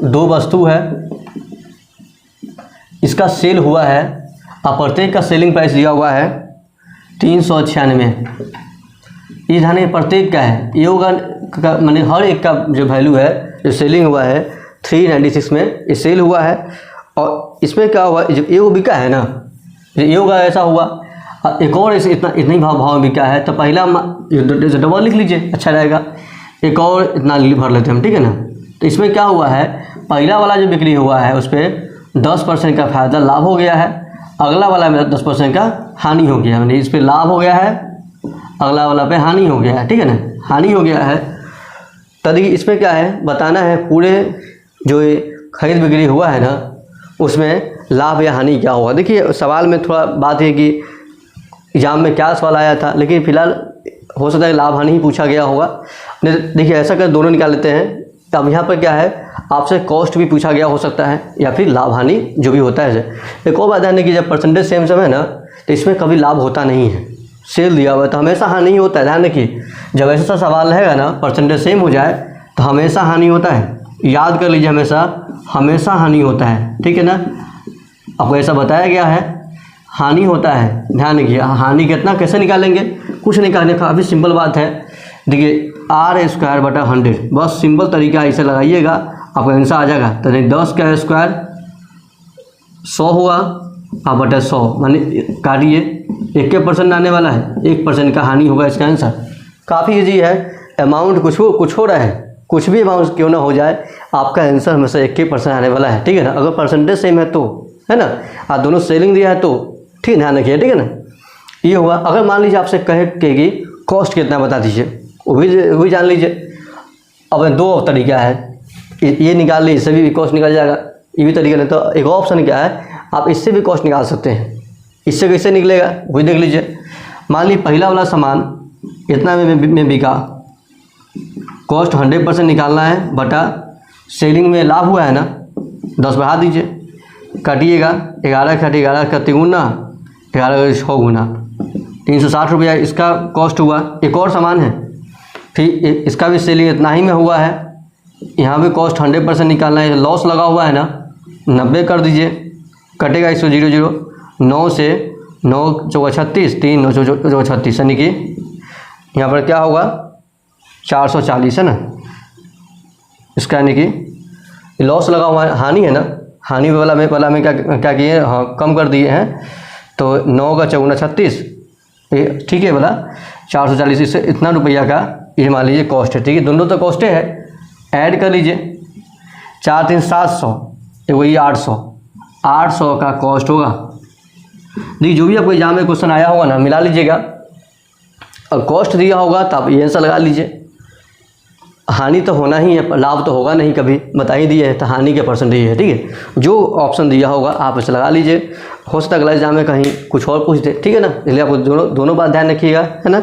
दो वस्तु है, इसका सेल हुआ है और प्रत्येक का सेलिंग प्राइस दिया हुआ है 396। ये ध्यान है प्रत्येक का है, ये होगा मैंने हर एक का जो वैल्यू है जो सेलिंग हुआ है 396 में ये सेल हुआ है। और इसमें क्या हुआ, जब ये बिका है ना, ये होगा ऐसा हुआ, एक और इसे इतना ही भाव में बिका है तो पहला डबल लिख लीजिए, अच्छा रहेगा। एक और इतना भर लेते हैं हम, ठीक है ना। तो इसमें क्या हुआ है, पहला वाला जो बिक्री हुआ है उस पर 10% का फायदा लाभ हो गया है, अगला वाला में 10% का हानि हो गया, यानी इस पर लाभ हो गया है, अगला वाला पे हानि हो गया है, ठीक है ना, हानि हो गया है। तो देखिए इसमें क्या है बताना है, पूरे जो ये खरीद बिक्री हुआ है ना उसमें लाभ या हानि क्या होगा। देखिए सवाल में थोड़ा बात है कि एग्जाम में क्या सवाल आया था, लेकिन फिलहाल हो सकता है लाभ हानि ही पूछा गया होगा। देखिए ऐसा कर दोनों निकाल लेते हैं। अब यहाँ पर क्या है, आपसे कॉस्ट भी पूछा गया हो सकता है या फिर लाभ हानि जो भी होता है। एक और बात ध्यान है कि जब परसेंटेज सेम है ना तो इसमें कभी लाभ होता नहीं है, सेल दिया हुआ है तो हमेशा हानि होता है। ध्यान रखिए जब ऐसा सवाल रहेगा ना परसेंटेज सेम हो जाए तो हमेशा हानि होता है, याद कर लीजिए, हमेशा हानि होता है, ठीक है ना। आपको ऐसा बताया गया है हानि होता है, ध्यान रखिए। हानि कितना कैसे निकालेंगे, कुछ निकालने काफ़ी सिंपल बात है। देखिए r² बटा 100, बस सिंपल तरीका इसे लगाइएगा आपका आंसर आ जाएगा। तो 10 का स्क्वायर 100 होगा और बटा 100 माने काटिए, 1% आने वाला है, 1% का हानि होगा इसका आंसर। काफ़ी इजी है, अमाउंट कुछ हो रहा है, कुछ भी अमाउंट क्यों ना हो जाए आपका आंसर हमेशा 1% आने वाला है, ठीक है ना। अगर परसेंटेज सेम है तो, है ना, और दोनों सेलिंग दिया है तो ठीक ध्यान रखिए, ठीक है ना। ये होगा। अगर मान लीजिए आपसे कहेगी कॉस्ट कितना बता दीजिए, वो भी जान लीजिए। अब दो तरीका है, ये निकाल लीजिए, इससे भी कॉस्ट निकल जाएगा, ये भी तरीका। नहीं तो एक ऑप्शन क्या है, आप इससे भी कॉस्ट निकाल सकते हैं। इससे कैसे निकलेगा वही देख लीजिए। मान लीजिए पहला वाला सामान इतना में बिका, कॉस्ट 100% निकालना है बटा सेलिंग में लाभ हुआ है ना 10 बढ़ा दीजिए, काटिएगा 11 घटे 11 का 3 गुना, 11 का 6 गुना, 360 रुपया इसका कॉस्ट हुआ। एक और सामान है, फिर इसका भी सेलिंग इतना ही में हुआ है, यहाँ भी कॉस्ट 100% निकालना है, लॉस लगा हुआ है ना 90 कर दीजिए, कटेगा 100 9 से 9 चौका 36, 3 9 चौका 36, यानी कि यहाँ पर क्या होगा 440 है ना इसका, यानी कि लॉस लगा हुआ है, हानि है ना। हानि वाला में क्या किए, हाँ कम कर दिए हैं, तो 9 का 4 36, ठीक है वाला 440, इससे इतना रुपया का ये मान लीजिए कॉस्ट है, ठीक है। दोनों तो कॉस्टे है, ऐड कर लीजिए, 4 3 700, वही 800 का कॉस्ट होगा। देखिए जो भी आपको एग्जाम में क्वेश्चन आया होगा ना मिला लीजिएगा, और कॉस्ट दिया होगा तो आप ये आंसर लगा लीजिए। हानि तो होना ही है, लाभ तो होगा नहीं, कभी बता ही दिए है तो हानि के परसेंटेज है, ठीक है। जो ऑप्शन दिया होगा आप इसे लगा लीजिए, हो सकता है अगला एग्जाम में कहीं कुछ और पूछ दे, ठीक है ना। इसलिए आपको दोनों बात ध्यान रखिएगा, है ना।